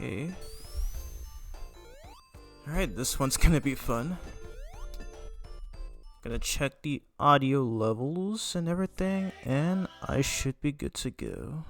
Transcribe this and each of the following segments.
Okay. Alright, this one's gonna be fun. Gonna check the audio levels and everything, and I should be good to go.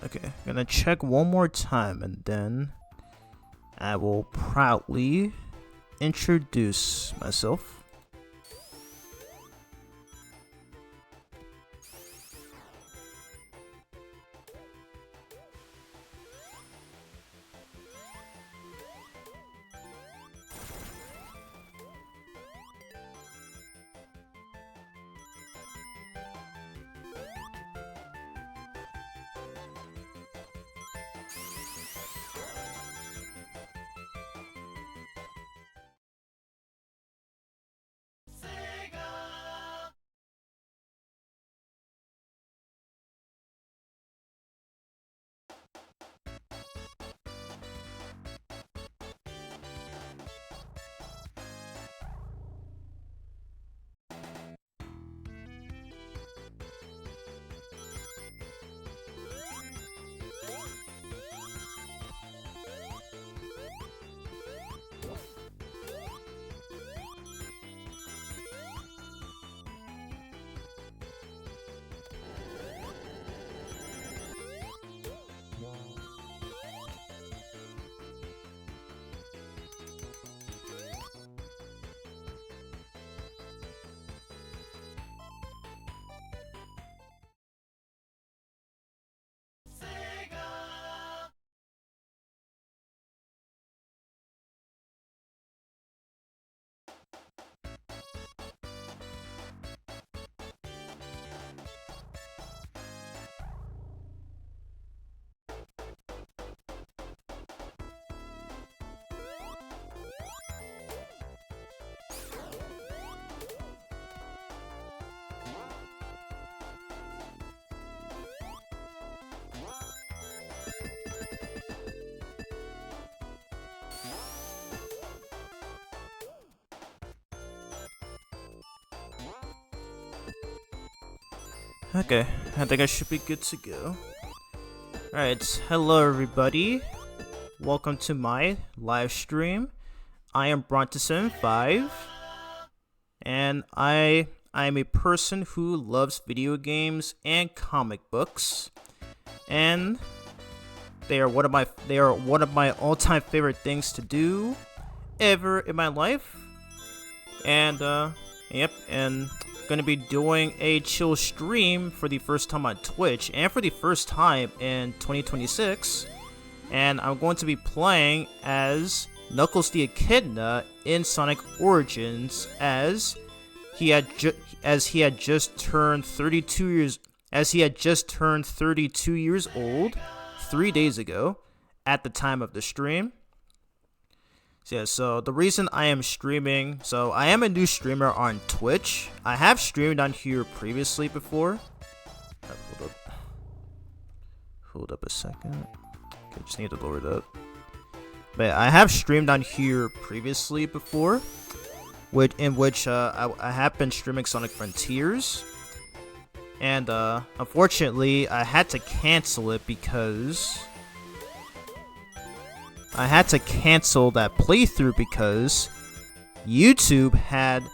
Okay, gonna check one more time and then I will proudly introduce myself. Okay, I think I should be good to go. Alright, hello everybody. Welcome to my live stream. I am Bronte75, and I am a person who loves video games and comic books, and they are one of my all-time favorite things to do ever in my life. And yep, and gonna be doing a chill stream for the first time on Twitch and for the first time in 2026, and I'm going to be playing as Knuckles the Echidna in Sonic Origins as he had just turned 32 years old 3 days ago at the time of the stream. So yeah, so the reason I am streaming, so I am a new streamer on Twitch. I have streamed on here previously before. Hold up a second. Okay, just need to lower that. But I have streamed on here previously before, in which I have been streaming Sonic Frontiers, and unfortunately I had to cancel it because I had to cancel that playthrough because YouTube had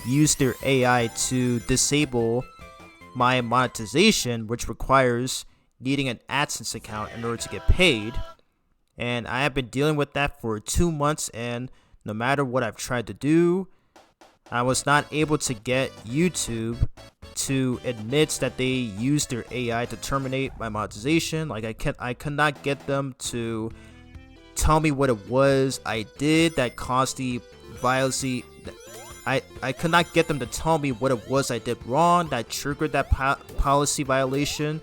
used their AI to disable my monetization, which requires needing an AdSense account in order to get paid. And I have been dealing with that for 2 months, and no matter what I've tried to do, I was not able to get YouTube to admit that they used their AI to terminate my monetization. Like I could not get them to tell me what it was I did that caused the violation. I could not get them to tell me what it was I did wrong that triggered that policy violation.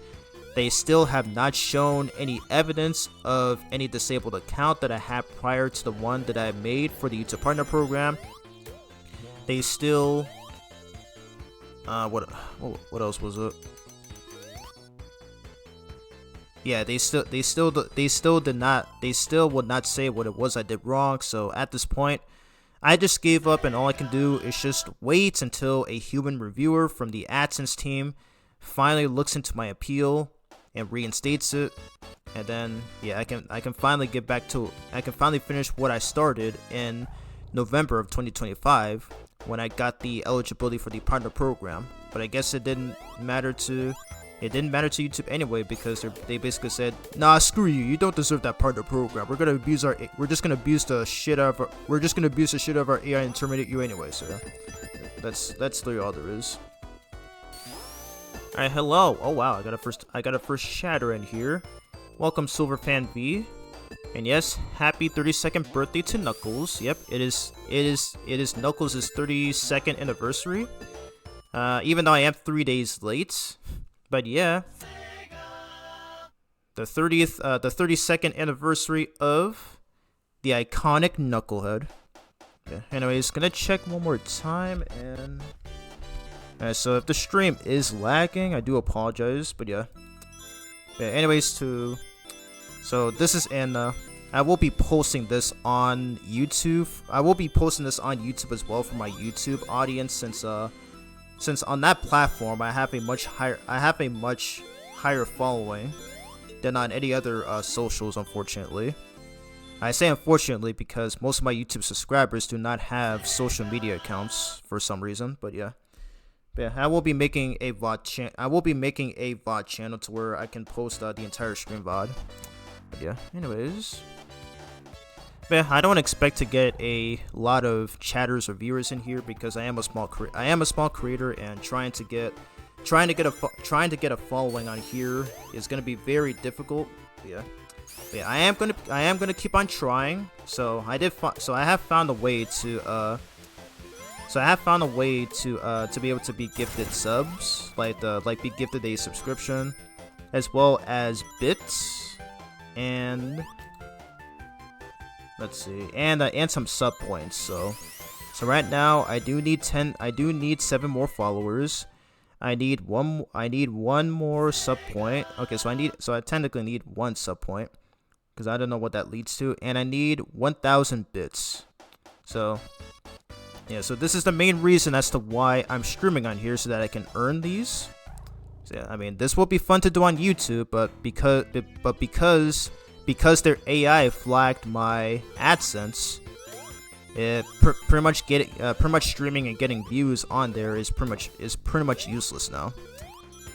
They still have not shown any evidence of any disabled account that I had prior to the one that I made for the YouTube Partner Program. They still, what else was it? Yeah, they still would not say what it was I did wrong. So at this point, I just gave up, and all I can do is just wait until a human reviewer from the AdSense team finally looks into my appeal and reinstates it, and then yeah, I can finally get back to I can finally finish what I started in November of 2025 when I got the eligibility for the partner program. But I guess it didn't matter to YouTube anyway, because they basically said, nah, screw you, you don't deserve that partner program. We're just gonna abuse the shit out of our AI and terminate you anyway. So that's literally all there is. Alright, hello. Oh wow, I got a first chatter in here. Welcome, Silverfan V. And yes, happy 32nd birthday to Knuckles. Yep, it is Knuckles' 32nd anniversary. Even though I am 3 days late. But yeah. The 32nd anniversary of the iconic Knucklehead. Okay, anyways, gonna check one more time and so if the stream is lagging, I do apologize, but yeah. Anyways, so this is I will be posting this on YouTube. I will be posting this on YouTube as well for my YouTube audience, since on that platform I have a much higher following than on any other socials, unfortunately. I say unfortunately because most of my YouTube subscribers do not have social media accounts for some reason, but yeah. Yeah, I will be making a VOD channel to where I can post the entire stream VOD. But yeah, anyways. But yeah, I don't expect to get a lot of chatters or viewers in here because I am a small creator, and trying to get a following on here is gonna be very difficult. Yeah. Yeah, I am gonna keep on trying. So I have found a way to be able to be gifted subs, like be gifted a subscription, as well as bits, and let's see, and some sub points. So right now I do need 7 more followers. I need one more sub point. Okay, so I technically need 1 sub point because I don't know what that leads to, and I need 1,000 bits. So yeah, so this is the main reason as to why I'm streaming on here, so that I can earn these. So yeah, I mean, this will be fun to do on YouTube, but because their AI flagged my AdSense, pretty much streaming and getting views on there is pretty much useless now.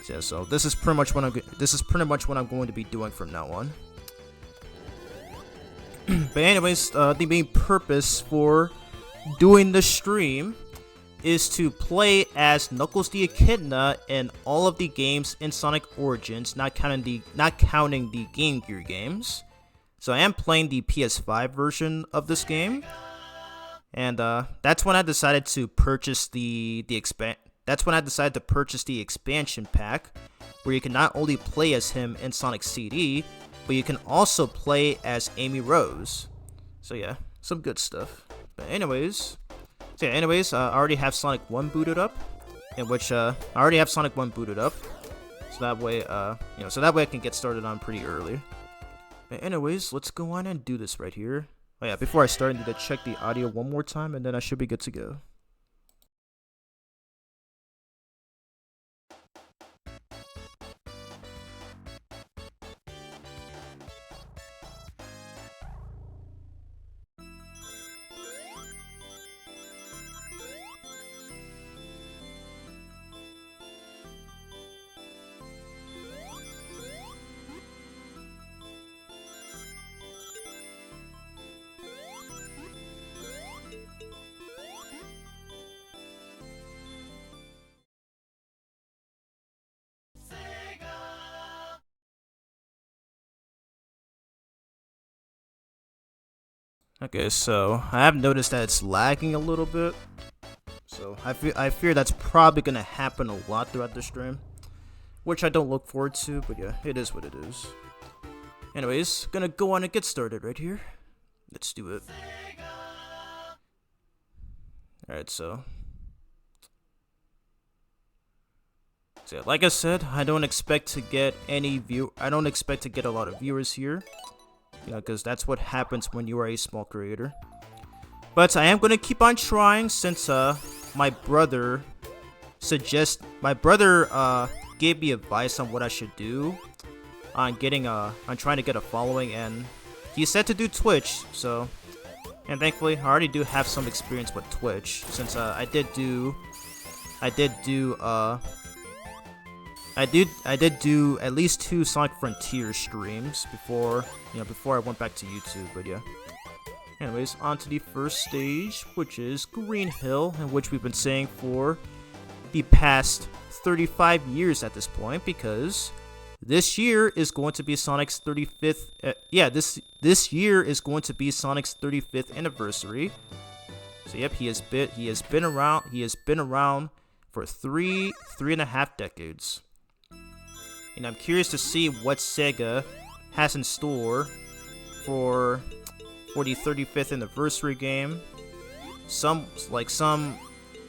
So, yeah, so this is pretty much what I'm going to be doing from now on. But anyways, the main purpose for doing the stream is to play as Knuckles the Echidna in all of the games in Sonic Origins, not counting the Game Gear games. So I am playing the PS5 version of this game, and that's when I decided to purchase the expansion pack, where you can not only play as him in Sonic CD, but you can also play as Amy Rose. So yeah, some good stuff. But anyways, I already have Sonic 1 booted up, so that way, I can get started on pretty early. But anyways, let's go on and do this right here. Oh yeah, before I start, I need to check the audio one more time, and then I should be good to go. Okay, so I have noticed that it's lagging a little bit. So I fear that's probably gonna happen a lot throughout the stream, which I don't look forward to. But yeah, it is what it is. Anyways, gonna go on and get started right here. Let's do it. All right, so yeah, like I said, I don't expect to get I don't expect to get a lot of viewers here. You know, because that's what happens when you are a small creator. But I am gonna keep on trying since my brother gave me advice on what I should do on trying to get a following, and he said to do Twitch. So, and thankfully I already do have some experience with Twitch since I did do at least 2 Sonic Frontier streams before I went back to YouTube. But yeah. Anyways, on to the first stage, which is Green Hill, in which we've been saying for the past 35 years at this point, because this year is going to be Sonic's 35th. This year is going to be Sonic's 35th anniversary. So yep, he has been around for three and a half decades. And I'm curious to see what Sega has in store for the 35th anniversary game.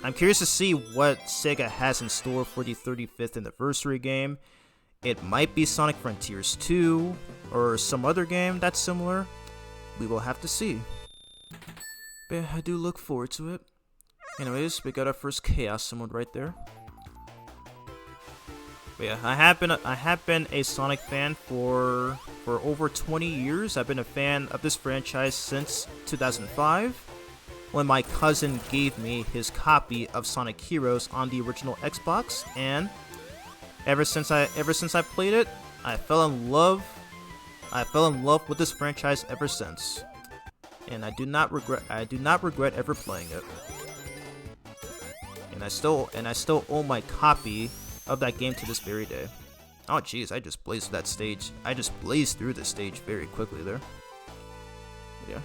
I'm curious to see what Sega has in store for the 35th anniversary game. It might be Sonic Frontiers 2 or some other game that's similar. We will have to see. But yeah, I do look forward to it. Anyways, we got our first Chaos mode right there. But yeah, I have been a Sonic fan for over 20 years. I've been a fan of this franchise since 2005, when my cousin gave me his copy of Sonic Heroes on the original Xbox, and ever since I played it, I fell in love with this franchise ever since. And I do not regret ever playing it. And I still own my copy of that game to this very day. Oh jeez, I just blazed through that stage. I just blazed through the stage very quickly there. Yeah.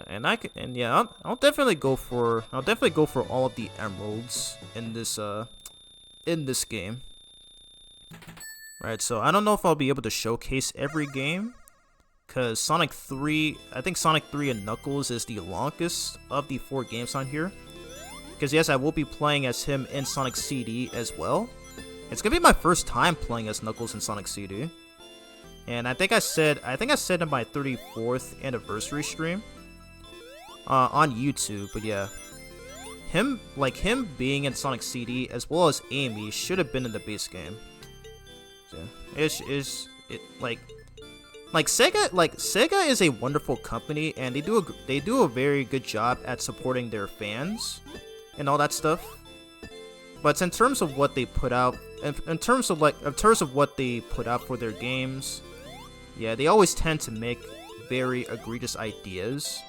And I'll definitely go for all of the emeralds in this game. Right, so I don't know if I'll be able to showcase every game, cause I think Sonic 3 and Knuckles is the longest of the 4 games on here. Because yes, I will be playing as him in Sonic CD as well. It's gonna be my first time playing as Knuckles in Sonic CD. And I think I said in my 34th anniversary stream on YouTube. But yeah, him being in Sonic CD as well as Amy should have been in the base game. So Sega is a wonderful company, and they do a very good job at supporting their fans and all that stuff. But in terms of what they put out, in terms of what they put out for their games, yeah, they always tend to make very egregious ideas.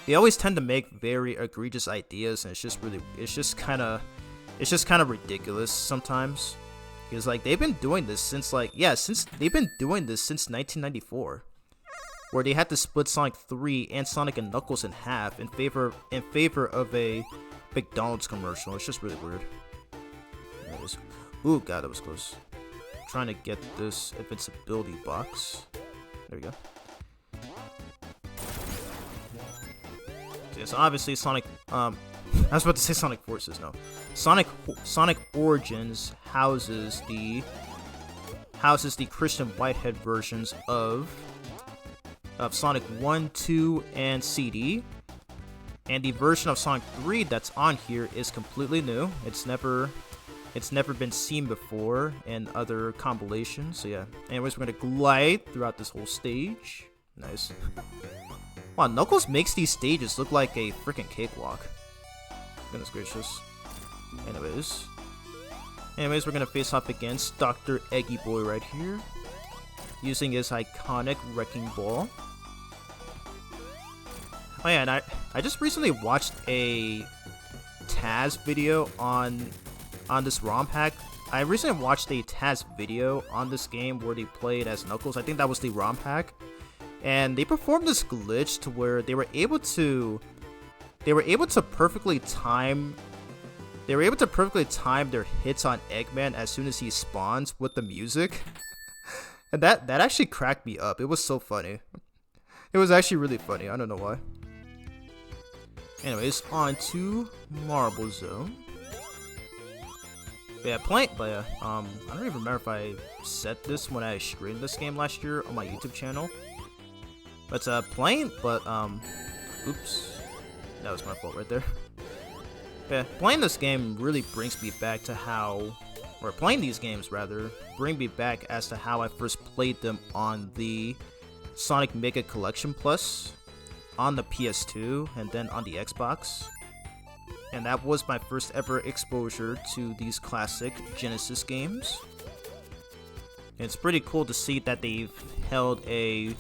And it's just kind of ridiculous sometimes. Because like they've been doing this since 1994, where they had to split Sonic 3 and Sonic and Knuckles in half in favor of a McDonald's commercial. It's just really weird. Ooh, god, that was close. I'm trying to get this invincibility box. There we go. So obviously Sonic, I was about to say Sonic Forces, no. Sonic Origins houses the Christian Whitehead versions of Sonic 1, 2, and CD. And the version of Sonic 3 that's on here is completely new. It's never been seen before in other compilations. So yeah. Anyways, we're gonna glide throughout this whole stage. Nice. Wow, Knuckles makes these stages look like a freaking cakewalk. Goodness gracious. Anyways, we're gonna face off against Dr. Eggy Boy right here, using his iconic Wrecking Ball. Oh yeah, and I just recently watched a Taz video on this ROM hack. I recently watched a Taz video on this game where they played as Knuckles. I think that was the ROM hack, and they performed this glitch to where they were able to perfectly time their hits on Eggman as soon as he spawns with the music. And that actually cracked me up. It was so funny. It was actually really funny. I don't know why. Anyways, on to Marble Zone. But yeah, I don't even remember if I said this when I streamed this game last year on my YouTube channel. But oops, that was my fault right there. Yeah, playing this game really brings me back to playing these games rather, bring me back as to how I first played them on the Sonic Mega Collection Plus, on the PS2, and then on the Xbox. And that was my first ever exposure to these classic Genesis games. And it's pretty cool to see that they've held a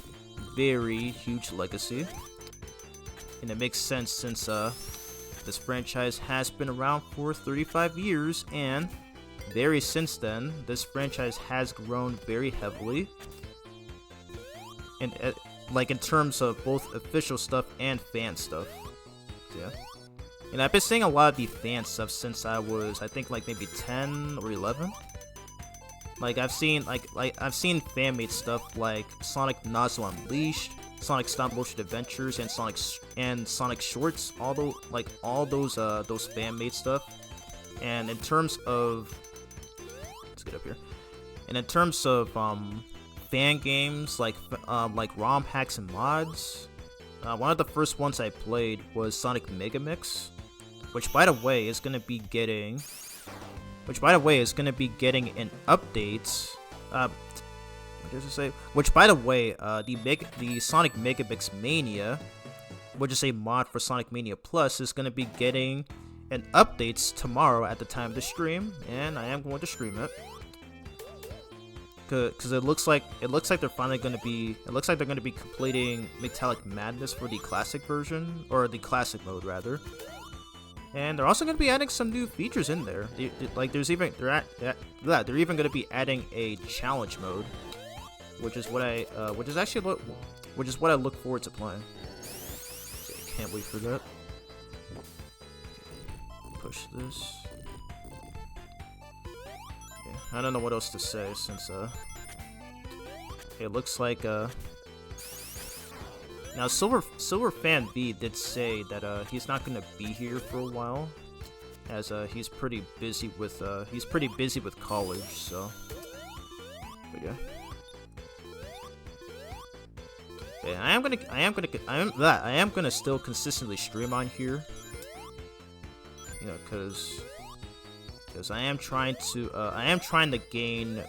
very huge legacy. And it makes sense since this franchise has been around for 35 years, and since then, this franchise has grown very heavily. And like in terms of both official stuff and fan stuff. So, yeah. And I've been seeing a lot of the fan stuff since I was, I think, like maybe 10 or 11. Like I've seen fan-made stuff like Sonic Nozzle Unleashed, Sonic Stop Motion Adventures, and Sonic Shorts. All those fan-made stuff. And in terms of, let's get up here. And in terms of fan games like ROM hacks and mods, one of the first ones I played was Sonic Mega Mix, which by the way is gonna be getting an update. What does it say? Which by the way, the Sonic Mega Mix Mania, which is a mod for Sonic Mania Plus, is gonna be getting an update tomorrow at the time of the stream, and I am going to stream it. Because it looks like they're finally gonna be completing Metallic Madness for the classic version, or the classic mode rather. And they're also gonna be adding some new features in there. They're even gonna be adding a challenge mode, which is what I look forward to playing. Okay, can't wait for that. Push this. I don't know what else to say since it looks like now Silver Fan V did say that he's not gonna be here for a while, as he's pretty busy with college. So, but yeah. Yeah, I am gonna still consistently stream on here. You know, because I am trying to gain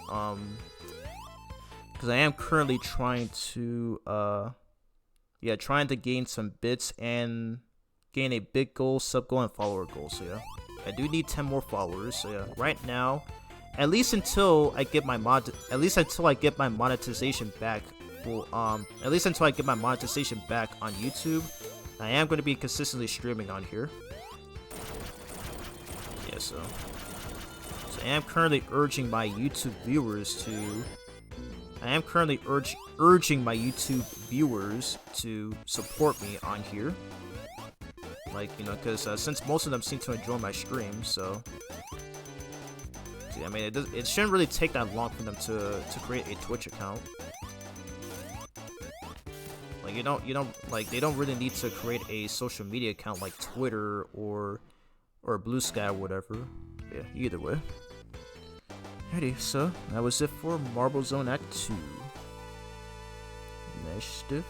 because I am currently trying to gain some bits and gain a big goal, sub goal, and follower goal. So yeah, I do need 10 more followers. So yeah, right now, at least until I get my monetization back on YouTube, I am going to be consistently streaming on here. Yeah, so I am currently urging my YouTube viewers to support me on here. Like, you know, because since most of them seem to enjoy my streams, so see, I mean, it shouldn't really take that long for them to create a Twitch account. Like, they don't really need to create a social media account like Twitter or Blue Sky or whatever. Yeah, either way. Alrighty, so that was it for Marble Zone Act 2. Next up.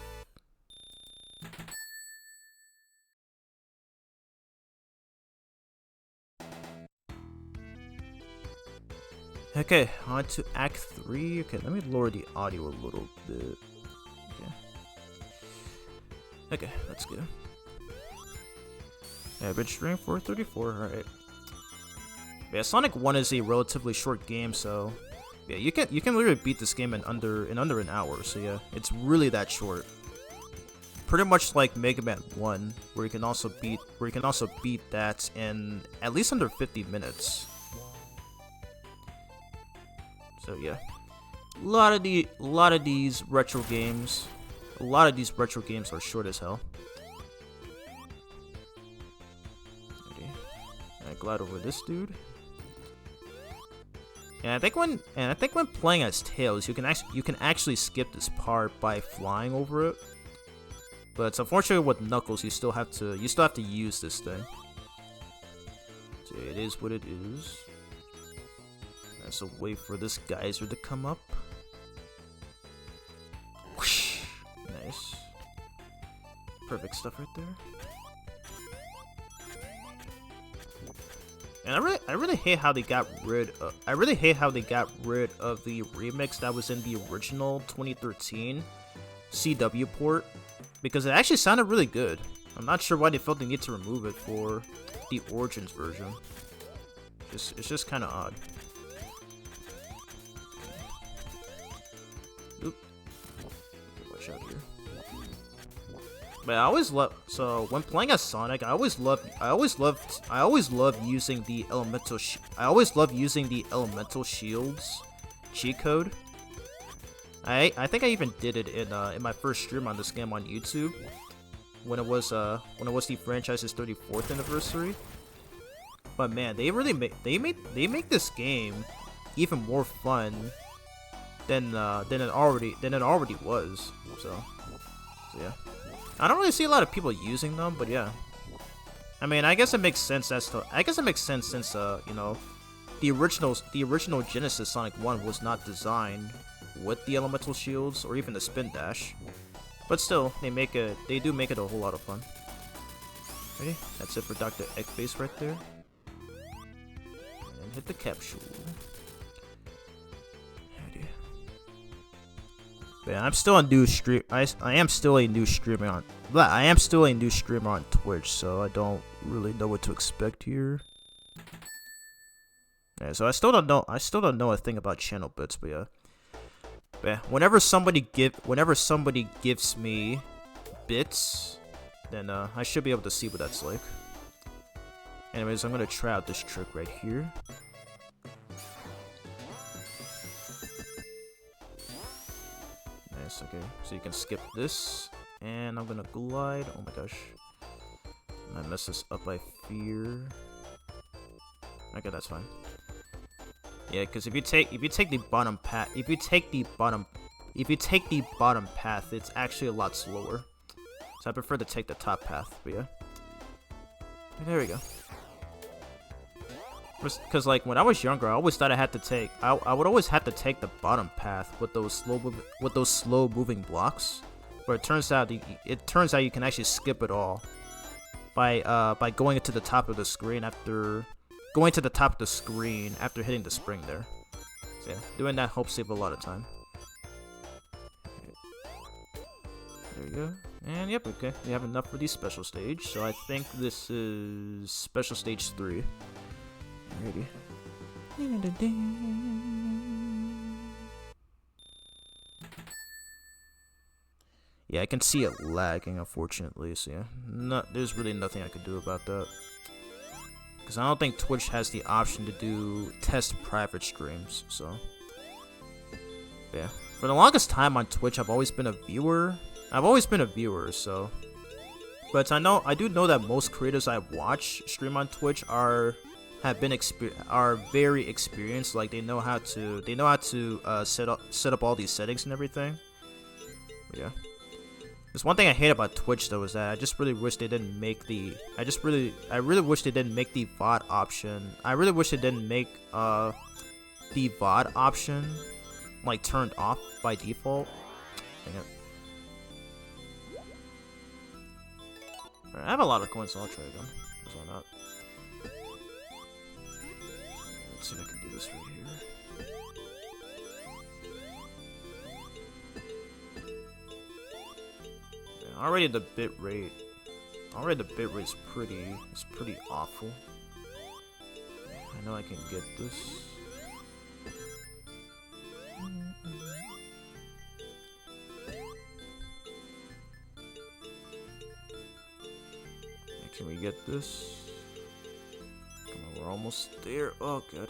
Okay, on to Act 3. Okay, let me lower the audio a little bit. Okay, let's go. Average stream 434, alright. Yeah, Sonic 1 is a relatively short game, so yeah, you can literally beat this game in under an hour. So yeah, it's really that short. Pretty much like Mega Man 1, where you can also beat that in at least under 50 minutes. So yeah, a lot of these retro games, lot of these retro games are short as hell. Okay. I glide over this dude. And I think when playing as Tails, you can actually skip this part by flying over it. But it's unfortunate with Knuckles, you still have to use this thing. So it is what it is. So wait for this geyser to come up. Whoosh. Nice. Perfect stuff right there. And I really hate how they got rid of the remix that was in the original 2013 CW port, because it actually sounded really good. I'm not sure why they felt the need to remove it for the Origins version. It's just kind of odd. Oop. Watch out here. But I always love, so when playing as Sonic, I always love using the elemental shields cheat code. I think I even did it in my first stream on this game on YouTube when it was the franchise's 34th anniversary. But man, they make this game even more fun than it already was. So yeah. I don't really see a lot of people using them, but yeah. I mean, I guess it makes sense since you know, the original Genesis Sonic 1 was not designed with the elemental shields or even the spin dash. But still, they do make it a whole lot of fun. Ready? That's it for Dr. Eggface right there. And hit the capsule. But I'm still a new stream. I am still a new streamer on. I am still a new streamer on Twitch, so I don't really know what to expect here. Yeah, so I still don't know a thing about channel bits, but yeah. But yeah, whenever somebody gives me bits, then I should be able to see what that's like. Anyways, I'm gonna try out this trick right here. Nice, okay. So you can skip this, and I'm gonna glide. Oh my gosh, I messed this up, I fear. Okay, that's fine. Yeah, because if you take the bottom path, if you take the bottom path, it's actually a lot slower. So I prefer to take the top path. But yeah, and there we go. Because like when I was younger, I always thought I had to take. I would always have to take the bottom path with those slow moving blocks. But it turns out you can actually skip it all by going to the top of the screen after. Going to the top of the screen after hitting the spring there. So yeah, doing that helps save a lot of time. There we go. And yep, okay. We have enough for the special stage. So I think this is special stage 3. Alrighty. Yeah, I can see it lagging, unfortunately. So yeah, there's really nothing I could do about that. Because I don't think Twitch has the option to do test private streams, so yeah. For the longest time on Twitch, I've always been a viewer. So. But I do know that most creators I watch stream on Twitch are very experienced. Like they know how to set up all these settings and everything. But yeah. There's one thing I hate about Twitch though is that I just really wish they didn't make the I really wish they didn't make the VOD option. I really wish they didn't make the VOD option like turned off by default. Dang it. Alright, I have a lot of coins, so I'll try again. Why not? Let's see if I can do this right here. Already the bit rate is pretty awful. I know I can get this. Can we get this? Come on, we're almost there. Oh, good.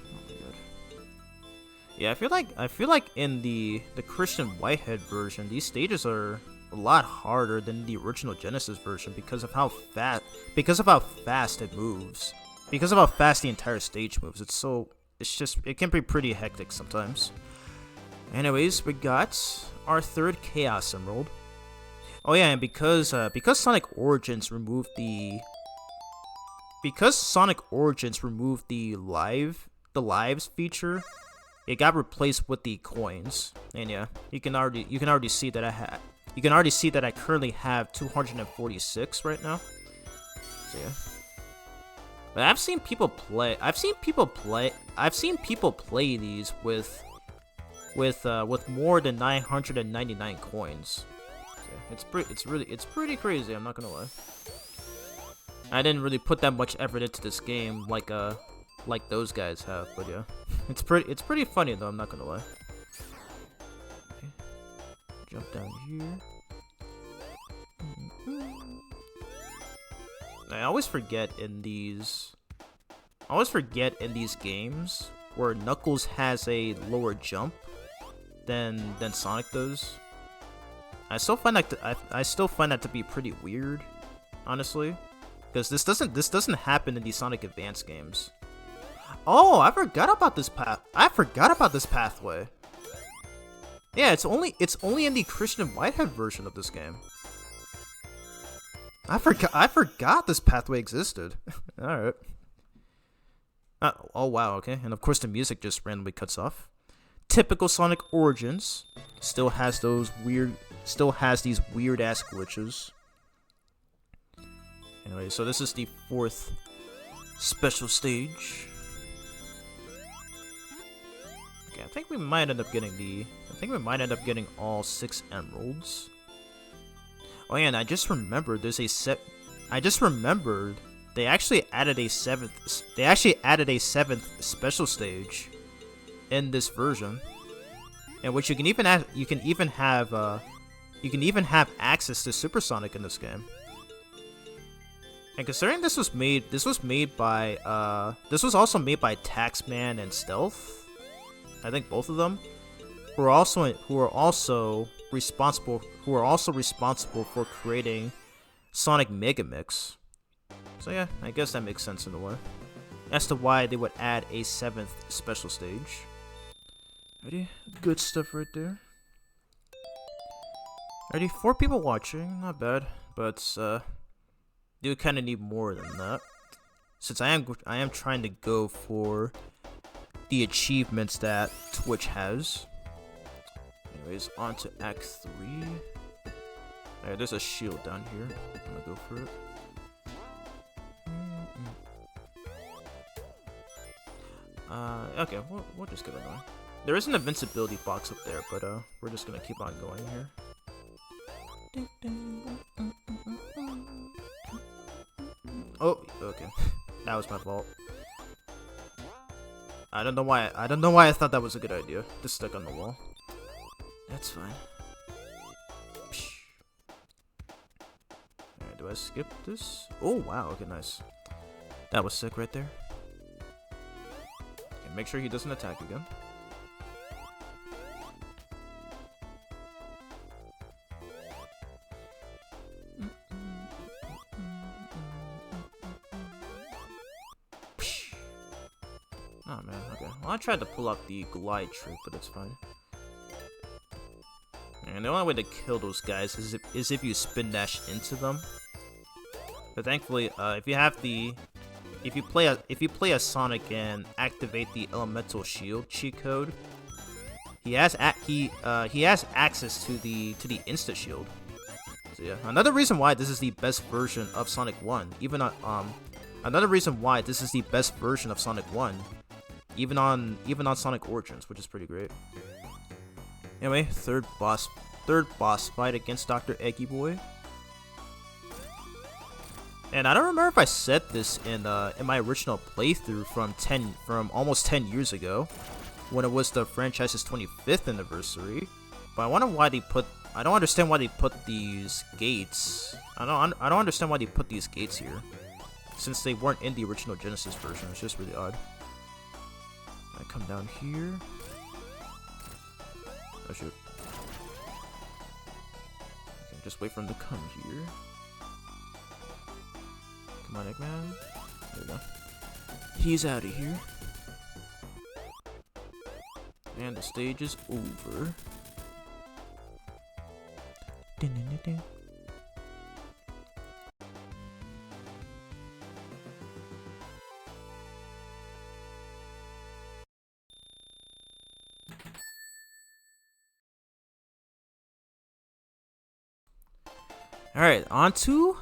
Oh my god. Yeah, I feel like in the Christian Whitehead version, these stages are a lot harder than the original Genesis version because of how fast it moves. Because of how fast the entire stage moves. It can be pretty hectic sometimes. Anyways, we got our third Chaos Emerald. Oh yeah, and because Sonic Origins removed the lives feature, it got replaced with the coins. And yeah, you can already see that I currently have 246 right now. So yeah. But I've seen people play these with more than 999 coins. So it's pretty crazy, I'm not gonna lie. I didn't really put that much effort into this game like those guys have, but yeah. It's pretty funny though, I'm not gonna lie. Okay. Jump down here. I always forget in these games where Knuckles has a lower jump than Sonic does. I still find that to be pretty weird, honestly, because this doesn't happen in the Sonic Advance games. Oh, I forgot about this pathway. Yeah, it's only in the Christian Whitehead version of this game. I forgot this pathway existed. All right. Oh wow, okay. And of course the music just randomly cuts off. Typical Sonic Origins still has these weird ass glitches. Anyway, so this is the fourth special stage. Okay, I think we might end up getting all 6 emeralds. Oh yeah, and I just remembered they actually added a seventh special stage in this version, in which you can even have access to Supersonic in this game. And considering this was also made by Taxman and Stealth, I think both of them, who are also responsible for creating Sonic Mega Mix. So yeah, I guess that makes sense in a way as to why they would add a 7th special stage. Ready? Good stuff right there. Already 4 people watching, not bad, but do kind of need more than that, since I am trying to go for the achievements that Twitch has. Anyways, on to Act 3. Alright, there's a shield down here. I'm gonna go for it. Okay, we'll just get it going. There is an invincibility box up there, but we're just gonna keep on going here. Oh, okay. That was my fault. I don't know why I thought that was a good idea. Just stuck on the wall. That's fine. Alright, do I skip this? Oh wow, okay, nice. That was sick right there. Okay, make sure he doesn't attack again. Oh man, okay. Well, I tried to pull out the glide trick, but it's fine. And the only way to kill those guys is if you spin dash into them. But thankfully, if you play a Sonic and activate the Elemental Shield cheat code, he has access to the Insta Shield. So yeah, another reason why this is the best version of Sonic 1, even on another reason why this is the best version of Sonic 1, even on Sonic Origins, which is pretty great. Anyway, third boss fight against Dr. Eggy Boy. And I don't remember if I said this in my original playthrough from almost 10 years ago, when it was the franchise's 25th anniversary. But I don't understand why they put these gates. I don't understand why they put these gates here, since they weren't in the original Genesis version. It's just really odd. I come down here. Oh shoot. Okay, just wait for him to come here. Come on, Eggman. There we go. He's out of here. And the stage is over. Dun, dun, dun, dun. Alright, on to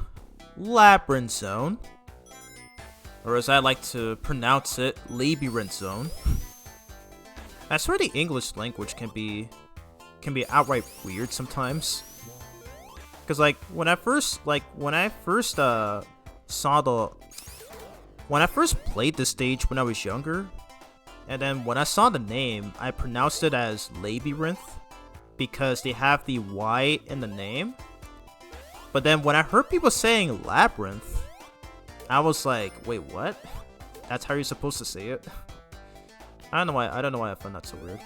Labyrinth Zone. Or as I like to pronounce it, Labyrinth Zone. I swear the English language can be outright weird sometimes. Cause like when I first played the stage when I was younger, and then when I saw the name, I pronounced it as Labyrinth because they have the Y in the name. But then when I heard people saying Labyrinth, I was like, wait, what? That's how you're supposed to say it? I don't know why I found that so weird.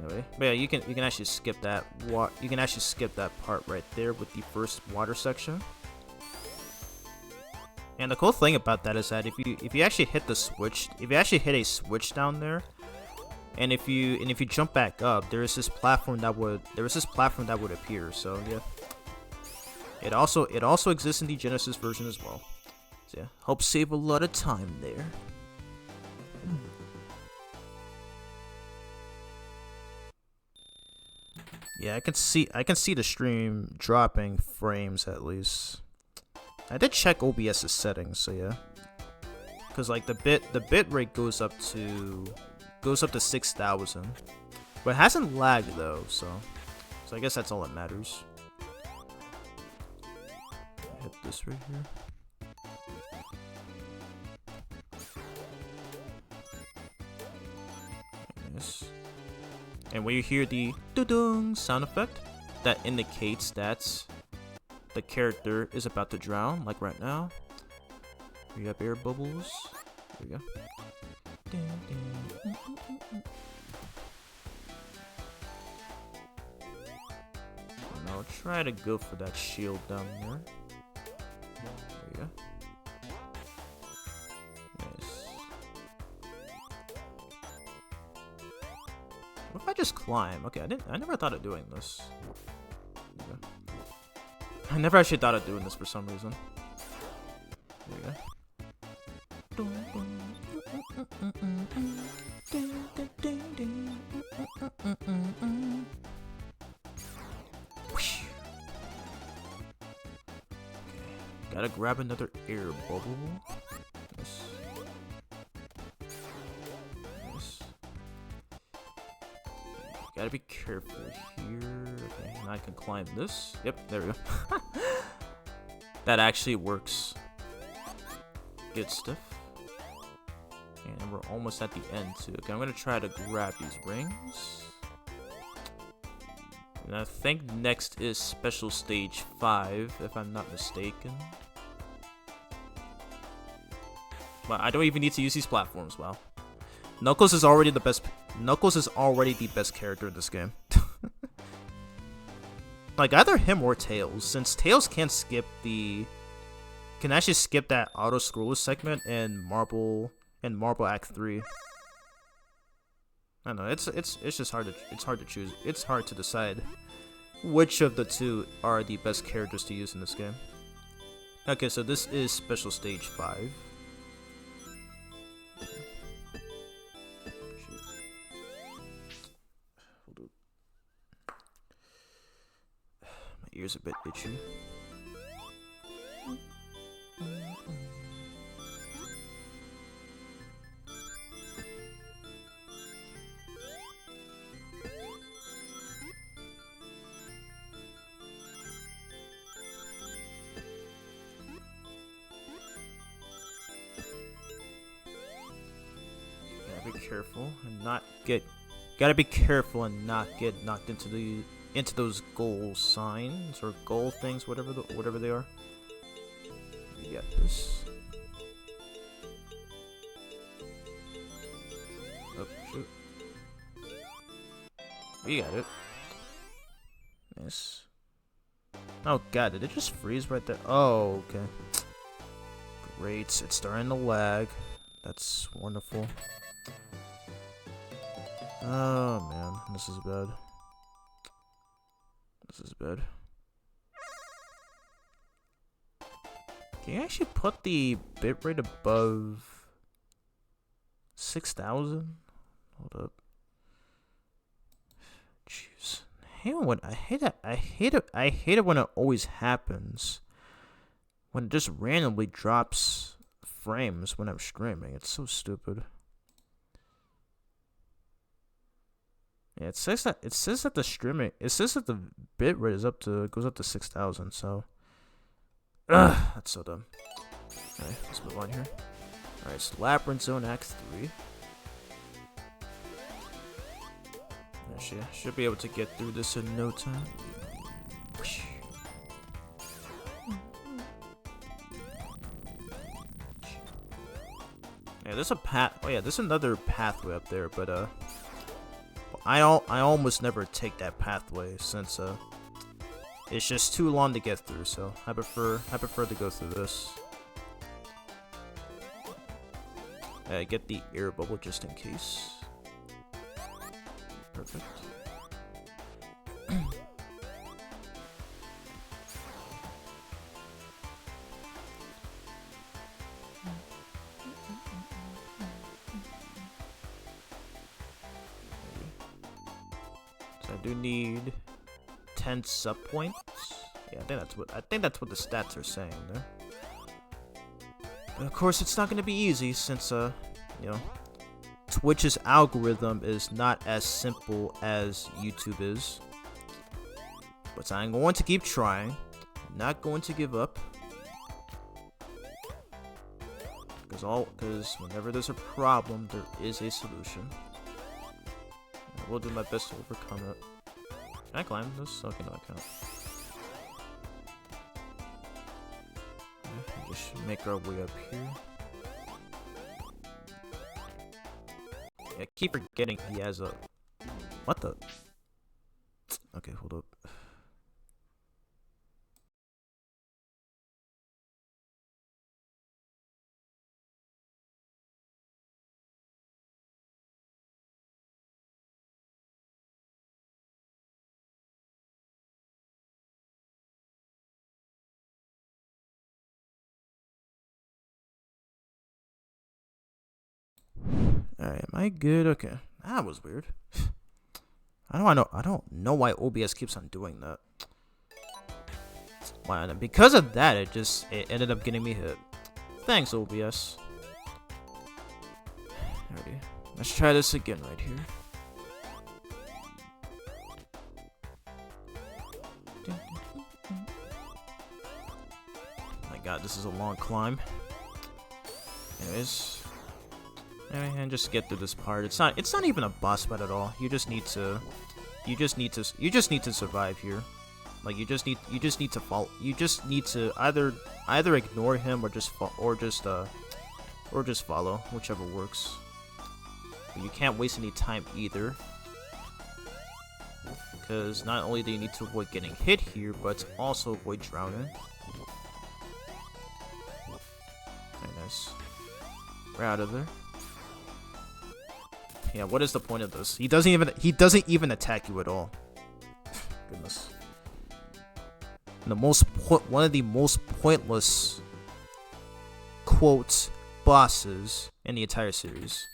Anyway, but yeah, you can actually skip that. You can actually skip that part right there with the first water section. And the cool thing about that is that if you actually hit the switch, if you actually hit a switch down there, and if you jump back up, there is this platform that would appear. So yeah, it also exists in the Genesis version as well. So yeah, help save a lot of time there. Yeah, I can see the stream dropping frames at least. I did check OBS's settings, so yeah. Cause like the bit rate goes up to 6,000, but it hasn't lagged though, so I guess that's all that matters. Hit this right here. Yes. And when you hear the doo-dung sound effect, that indicates that the character is about to drown, like right now. We got air bubbles. There we go. And I'll try to go for that shield down there. There we go. Nice. What if I just climb? Okay, I never thought of doing this. Okay. I never actually thought of doing this for some reason. There you go. Gotta grab another air bubble. Yes. Yes. Gotta be careful here. Okay, and I can climb this. Yep, there we go. That actually works. Good stuff. And we're almost at the end too. Okay, I'm gonna try to grab these rings. And I think next is Special Stage 5, if I'm not mistaken. But I don't even need to use these platforms, wow. Knuckles is already the best. Knuckles is already the best character in this game. Like either him or Tails, since Tails can actually skip that auto scroller segment in Marble Act 3. I don't know, it's just hard to choose. It's hard to decide which of the two are the best characters to use in this game. Okay, so this is Special Stage 5. Ears a bit itchy. Gotta be careful and not get. Gotta be careful and not get knocked into those goal signs or goal things, whatever they are. We got this. Oh shoot. We got it. Nice. Oh god, did it just freeze right there? Oh, okay. Great, it's starting to lag. That's wonderful. Oh man, this is bad. This is bad. Can you actually put the bitrate above 6,000? Hold up. Jeez. I hate it when it always happens. When it just randomly drops frames when I'm streaming. It's so stupid. Yeah, it says that the bitrate is goes up to 6,000, so ugh, that's so dumb. Alright, let's move on here. Alright, so Labyrinth Zone Act 3. Actually, I should be able to get through this in no time. Yeah, there's a path. Oh yeah, there's another pathway up there, but I almost never take that pathway since it's just too long to get through. So I prefer to go through this. Get the air bubble just in case. Perfect. So I do need 10 sub points. Yeah, I think that's what the stats are saying there. But of course, it's not going to be easy since you know, Twitch's algorithm is not as simple as YouTube is. But I'm going to keep trying. I'm not going to give up. Because whenever there's a problem, there is a solution. I will do my best to overcome it. Can I climb this? Okay, no, I can't. Okay, just make our way up here. I keep forgetting he has a... What the... Okay, hold up. Alright, am I good? Okay. That was weird. I don't know why OBS keeps on doing that. Why? Because of that, it ended up getting me hit. Thanks, OBS. Alrighty. Let's try this again right here. My god, this is a long climb. Anyways. And just get through this part. It's not even a boss fight at all. You just need to survive here. Like you just need to follow. You just need to either ignore him or just follow, whichever works. But you can't waste any time either, because not only do you need to avoid getting hit here, but also avoid drowning. Very nice. We're out of there. Yeah, what is the point of this? He doesn't even attack you at all. Goodness. And one of the most pointless quote bosses in the entire series.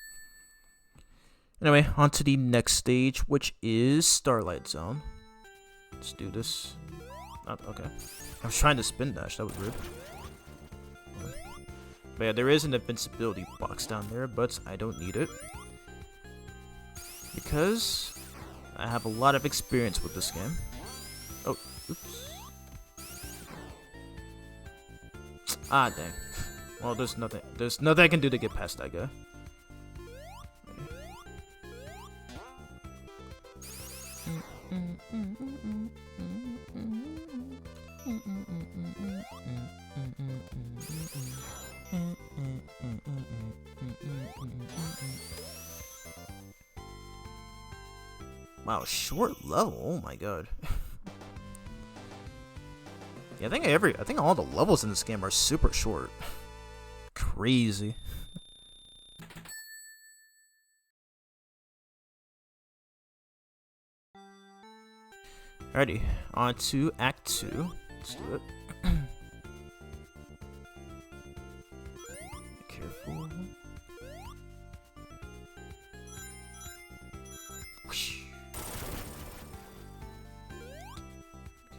Anyway, on to the next stage, which is Starlight Zone. Let's do this. Okay. I was trying to spin dash, that was rude. But yeah, there is an invincibility box down there, but I don't need it. Because I have a lot of experience with this game. Oh, oops. Ah, dang. Well, there's nothing I can do to get past that guy. Wow, short level. Oh my god. Yeah, I think all the levels in this game are super short. Crazy. Alrighty, on to Act 2. Let's do it. Be careful. Whoosh.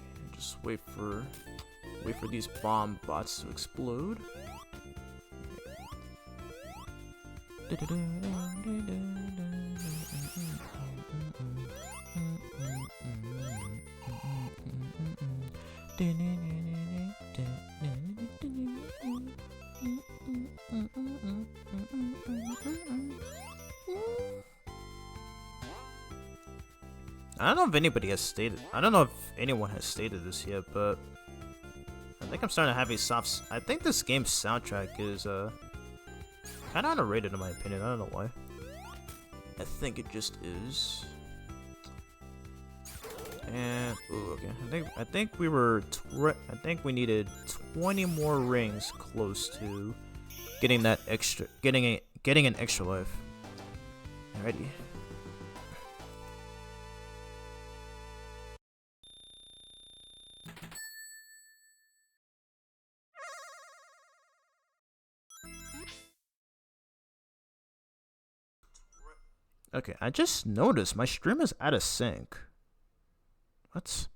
Okay, just wait for these bomb bots to explode. I don't know if anybody has stated. I don't know if anyone has stated this yet, but I think I'm starting to have a soft. I think this game's soundtrack is kind of underrated in my opinion. I don't know why. I think it just is. And ooh, okay. I think we needed 20 more rings close to getting that extra, getting an extra life. Alrighty. Okay, I just noticed my stream is out of sync. What?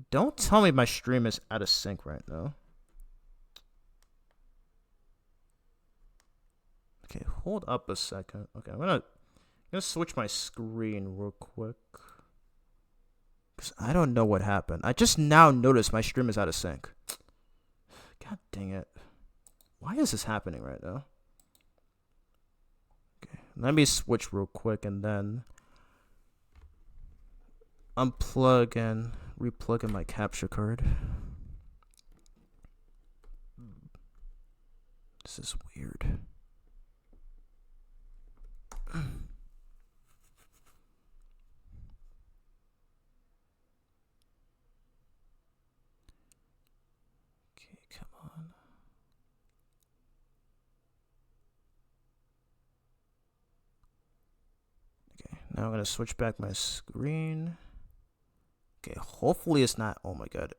Don't tell me my stream is out of sync right now. Okay, hold up a second. Okay, I'm gonna switch my screen real quick. Cause I don't know what happened. I just now noticed my stream is out of sync. God dang it. Why is this happening right now? Okay, let me switch real quick and then unplug and replug in my capture card. This is weird. Okay, come on. Okay, now I'm gonna switch back my screen. Okay, hopefully it's not. Oh my god,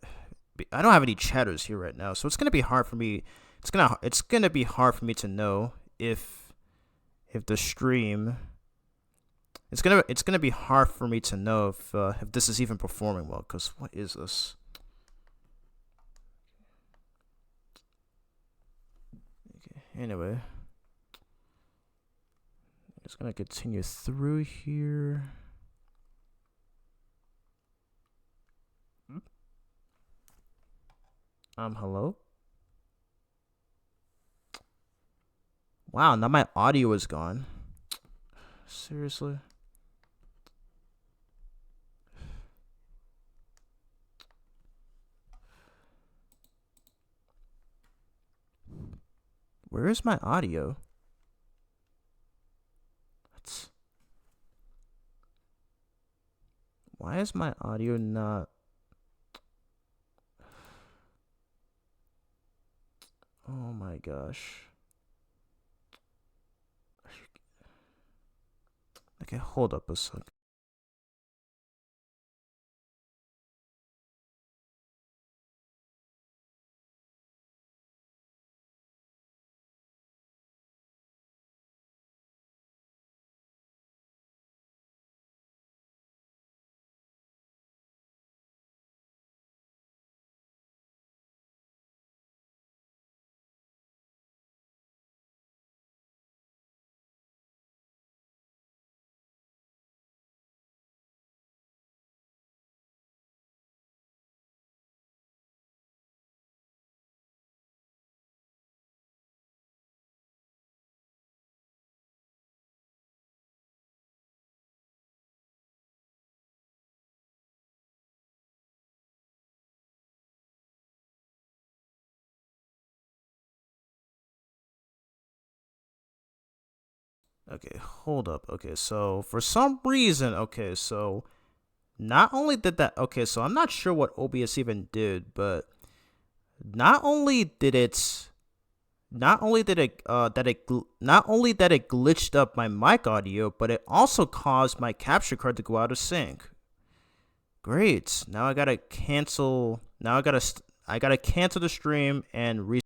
I don't have any chatters here right now, so it's gonna be hard for me. It's gonna be hard for me to know if the stream. It's gonna be hard for me to know if this is even performing well. Cause what is this? Okay, anyway, it's gonna continue through here. Hello? Wow, now my audio is gone. Seriously? Where is my audio? Why is my audio not... Oh my gosh. Okay, hold up a sec. Okay, hold up. Okay, so for some reason, okay, so not only did that, okay, so I'm not sure what OBS even did, but not only did it, not only did it, not only that it glitched up my mic audio, but it also caused my capture card to go out of sync. Great. Now I gotta cancel. Now I gotta cancel the stream and